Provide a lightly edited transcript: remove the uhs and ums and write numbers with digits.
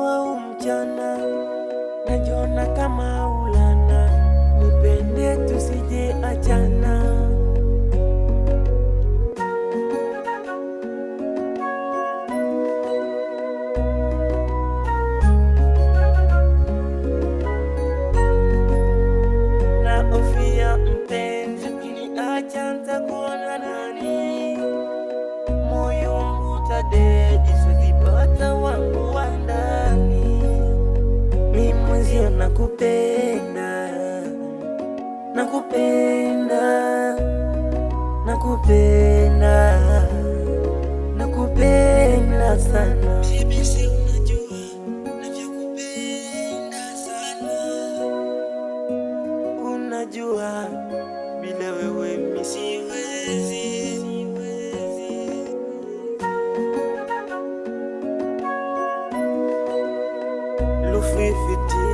au mchana, najiona kama ulana, nipende tusije achana. Naofia mpenzi, ukiniacha nitakuona nani? Moyo wangu utadedi, siwezi pata wangu wa ndani. Mimi mwenzio nakupenda, nakupenda, nakupenda, nakupenda sana. Baby, si unajua navyokupenda sana. Unajua bila wewe mimi siwezi. Lufifiti